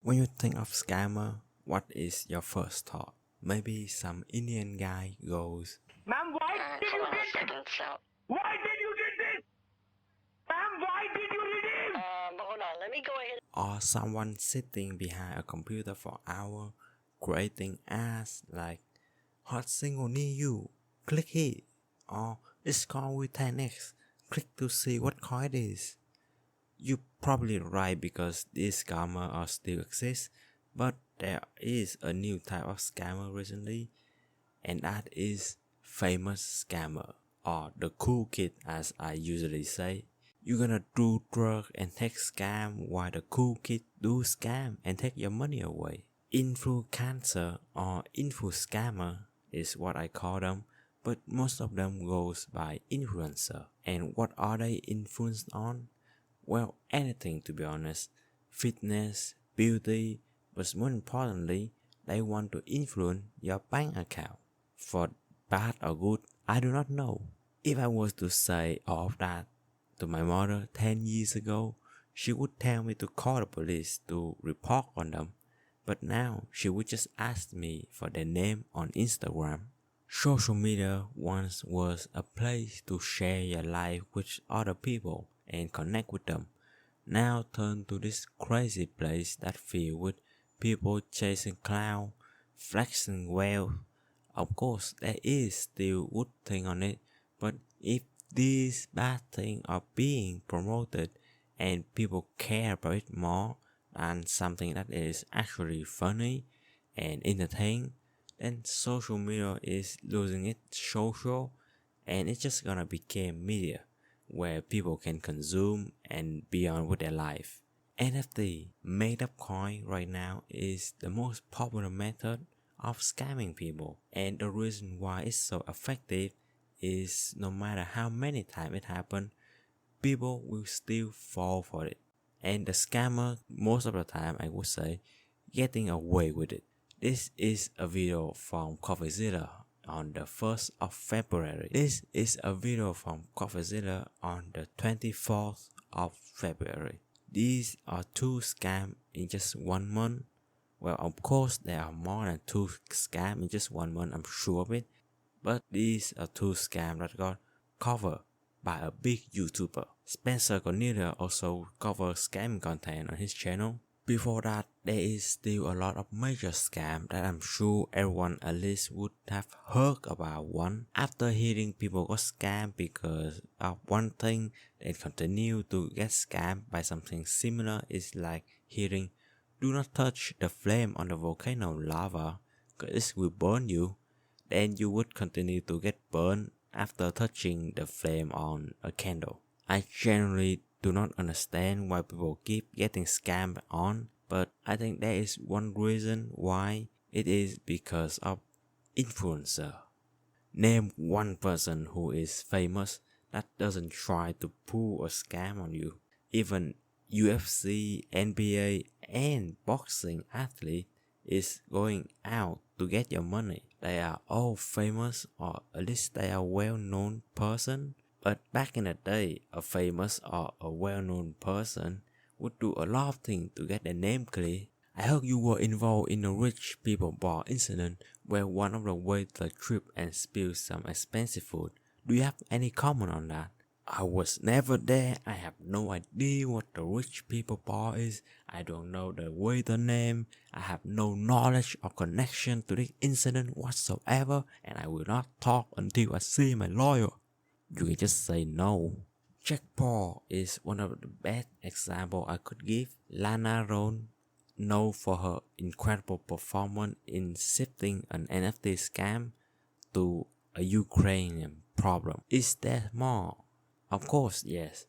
When you think of scammer, what is your first thought? Maybe some Indian guy goes, Ma'am, why did Hold you on a did this? second, so, Why did you did this? Ma'am, why did you did this? hold on, let me go ahead. or someone sitting behind a computer for hours creating ads like hot single near you, click here, or it's called with 10x, click to see what coin it is. You're probably right because these scammers are still exist, but there is a new type of scammer recently, and that is famous scammer or the cool kid as I usually say. You're gonna do drug and take scam while the cool kid do scam and take your money away. Influencer or influ scammer is what I call them, but most of them goes by influencer. And what are they influenced on? Well, anything to be honest. Fitness, beauty, but more importantly, they want to influence your bank account. For bad or good, I do not know. If I was to say all of that to my mother 10 years ago, she would tell me to call the police to report on them. But now she would just ask me for their name on Instagram. Social media once was a place to share your life with other people and connect with them. Now turned to this crazy place that filled with people chasing cloud, flexing wealth. Of course, there is still good thing on it, but if these bad things are being promoted and people care about it more than something that is actually funny and entertaining, then social media is losing its social and it's just gonna become media where people can consume and be on with their life. NFT, made up coin right now, is the most popular method of scamming people, and the reason why it's so effective is no matter how many times it happens, people will still fall for it. And the scammer, most of the time, I would say, getting away with it. This is a video from CoffeeZilla on the 1st of February. This is a video from CoffeeZilla on the 24th of February. These are two scams in just 1 month. Well, of course, there are more than two scams in just 1 month, I'm sure of it. But these are two scams that got covered by a big YouTuber. Spencer Cornelia also covers scam content on his channel. Before that, there is still a lot of major scams that I'm sure everyone at least would have heard about one. After hearing people got scammed because of one thing, they continue to get scammed by something similar. Is like hearing, do not touch the flame on the volcano lava, cause it will burn you. Then you would continue to get burned after touching the flame on a candle. I generally do not understand why people keep getting scammed on, but I think there is one reason why. It is because of influencer. Name one person who is famous that doesn't try to pull a scam on you. Even UFC, NBA, and boxing athlete is going out to get your money. They are all famous, or at least they are well-known person. But back in the day, a famous or a well-known person would do a lot of things to get their name clear. I heard you were involved in a rich people bar incident where one of the waiters tripped and spilled some expensive food. Do you have any comment on that? I was never there. I have no idea what the rich people bar is. I don't know the waiter name. I have no knowledge or connection to this incident whatsoever, and I will not talk until I see my lawyer. You can just say no. Jack Paul is one of the best examples I could give. Lana Rhoades, known for her incredible performance in shifting an NFT scam to a Ukrainian problem. Is there more? Of course, yes.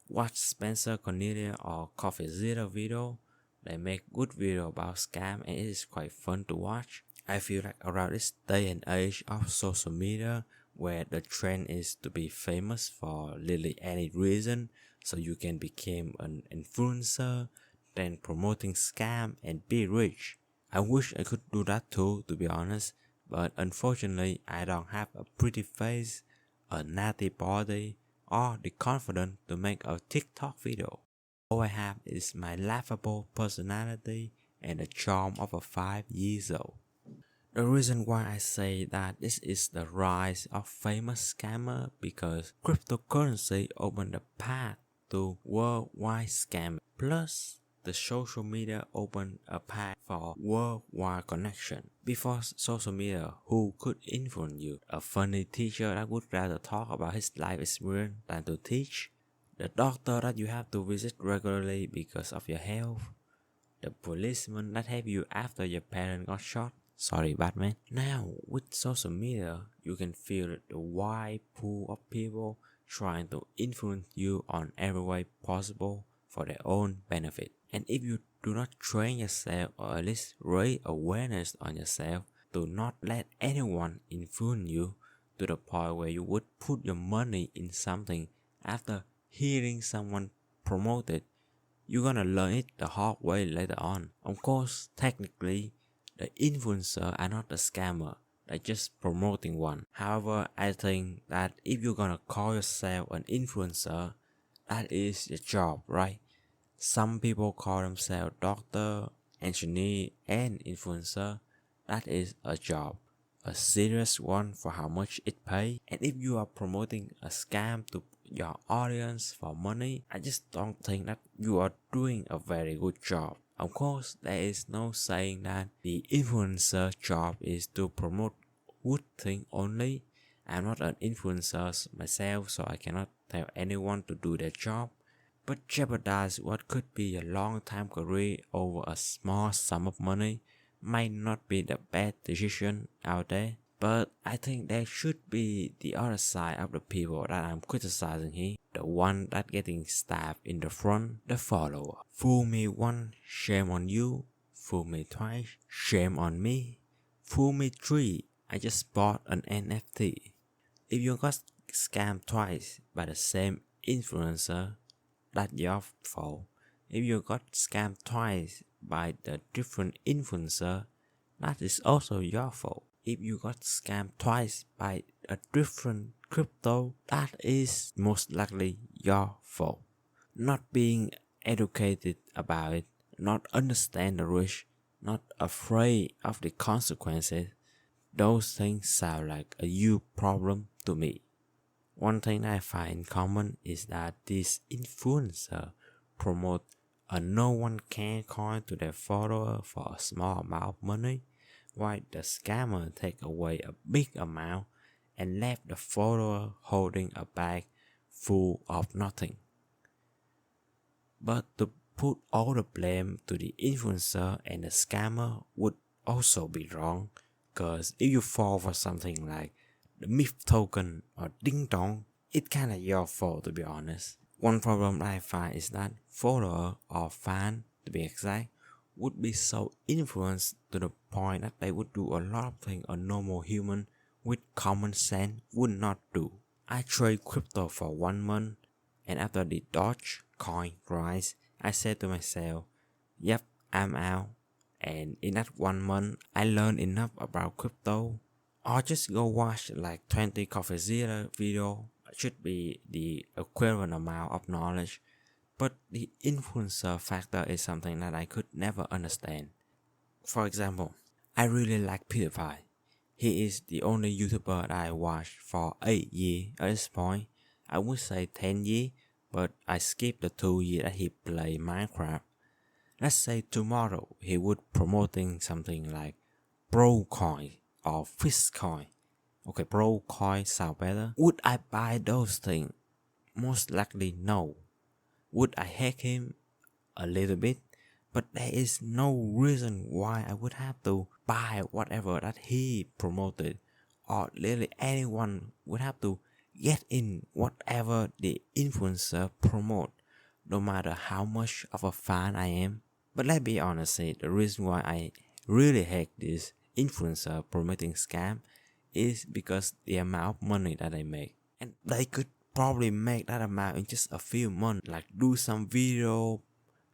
Watch Spencer Cornelia or CoffeeZilla video. They make good video about scam and it is quite fun to watch. I feel like around this day and age of social media, where the trend is to be famous for literally any reason, so you can become an influencer, then promoting scam and be rich. I wish I could do that too, to be honest, but unfortunately I don't have a pretty face, a natty body, or the confidence to make a TikTok video. All I have is my laughable personality and the charm of a 5 years old. The reason why I say that this is the rise of famous scammer because cryptocurrency opened the path to worldwide scam. Plus, the social media opened a path for worldwide connection. Before social media, who could influence you? A funny teacher that would rather talk about his life experience than to teach? The doctor that you have to visit regularly because of your health? The policeman that helped you after your parent got shot? Sorry, Batman. Now, with social media, you can feel the wide pool of people trying to influence you on every way possible for their own benefit. And if you do not train yourself or at least raise awareness on yourself, do not let anyone influence you to the point where you would put your money in something after hearing someone promote it, you're gonna learn it the hard way later on. Of course, technically, the influencer are not the scammer, they're just promoting one. However, I think that if you're gonna call yourself an influencer, that is your job, right? Some people call themselves doctor, engineer, and influencer. That is a job, a serious one for how much it pays. And if you are promoting a scam to your audience for money, I just don't think that you are doing a very good job. Of course, there is no saying that the influencer job is to promote good thing only. I'm not an influencer myself, so I cannot tell anyone to do their job. But jeopardize what could be a long-time career over a small sum of money might not be the best decision out there. But I think there should be the other side of the people that I'm criticizing here. The one that getting stabbed in the front, the follower. Fool me once, shame on you. Fool me twice, shame on me. Fool me three, I just bought an NFT. If you got scammed twice by the same influencer, that's your fault. If you got scammed twice by the different influencer, that is also your fault. If you got scammed twice by a different crypto, that is most likely your fault. Not being educated about it, not understand the risk, not afraid of the consequences, those things sound like a you problem to me. One thing I find in common is that these influencers promote a no one can coin to their follower for a small amount of money, while the scammer take away a big amount and left the follower holding a bag full of nothing. But to put all the blame to the influencer and the scammer would also be wrong, cause if you fall for something like the myth token or ding dong, it's kinda your fault to be honest. One problem I find is that follower or fan, to be exact, would be so influenced to the point that they would do a lot of things a normal human with common sense would not do. I trade crypto for 1 month, and after the Doge coin rise, I said to myself, yep, I'm out. And in that 1 month, I learned enough about crypto. Or just go watch like 20 CoffeeZilla video. Should be the equivalent amount of knowledge. But the influencer factor is something that I could never understand. For example, I really like PewDiePie. He is the only YouTuber that I watched for 8 years at this point. I would say 10 years, but I skipped the 2 years that he played Minecraft. Let's say tomorrow he would promoting something like Bro Coin or Fish Coin. Okay, Bro Coin sound better. Would I buy those things? Most likely no. Would I hack him? A little bit. But there is no reason why I would have to buy whatever that he promoted. Or literally anyone would have to get in whatever the influencer promote, no matter how much of a fan I am. But let's be honest, the reason why I really hate this influencer promoting scam is because the amount of money that they make. And they could probably make that amount in just a few months, like do some video,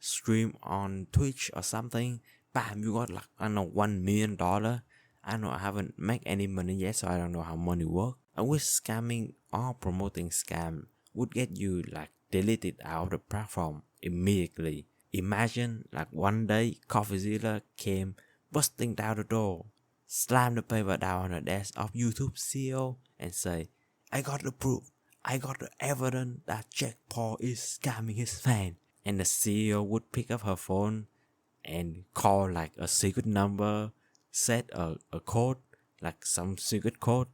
stream on Twitch or something, bam, you got like, I don't know, $1 million. I know I haven't made any money yet, so I don't know how money works. I wish scamming or promoting scam would get you like deleted out of the platform immediately Imagine like one day CoffeeZilla came busting down the door, slammed the paper down on the desk of YouTube CEO and say, I got the proof, I got the evidence that Jake Paul is scamming his fan. And the CEO would pick up her phone and call like a secret number, set a code, like some secret code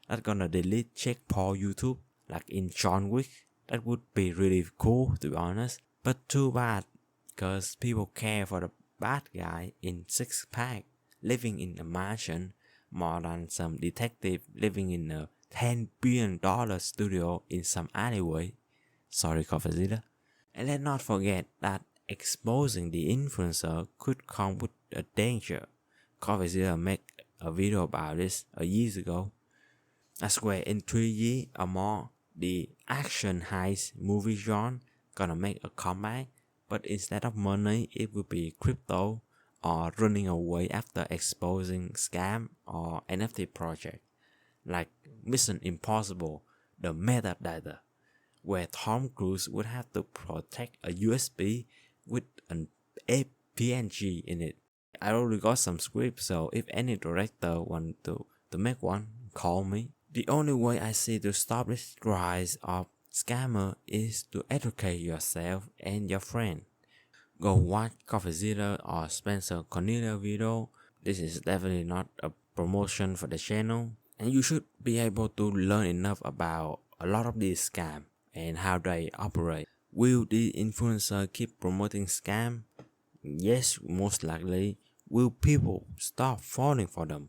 that's gonna delete Jake Paul YouTube, like in John Wick. That would be really cool, to be honest. But too bad, because people care for the bad guy in six pack living in a mansion more than some detective living in a $10 billion studio in some alleyway. Sorry, CoffeeZilla. And let's not forget that exposing the influencer could come with a danger. CoffeeZilla made a video about this a years ago. I swear in 3 years or more, the action heist movie genre gonna make a comeback, but instead of money, it will be crypto or running away after exposing scam or NFT project, like Mission Impossible, the metadata, where Tom Cruise would have to protect a USB with an APNG in it. I already got some scripts, so if any director want to make one, call me. The only way I see to stop this rise of scammer is to educate yourself and your friend. Go watch CoffeeZilla or Spencer Cornelia video. This is definitely not a promotion for the channel, and you should be able to learn enough about a lot of these scams and how they operate. Will the influencer keep promoting scam? Yes, most likely. Will people stop falling for them?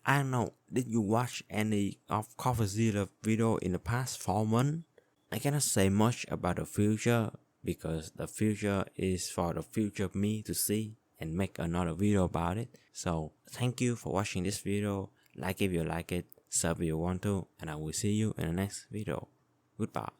I don't know. Did you watch any of CoffeeZilla video in the past 4 months? I cannot say much about the future because the future is for the future me to see and make another video about it. So thank you for watching this video. Like if you like it, sub if you want to, and I will see you in the next video. Goodbye.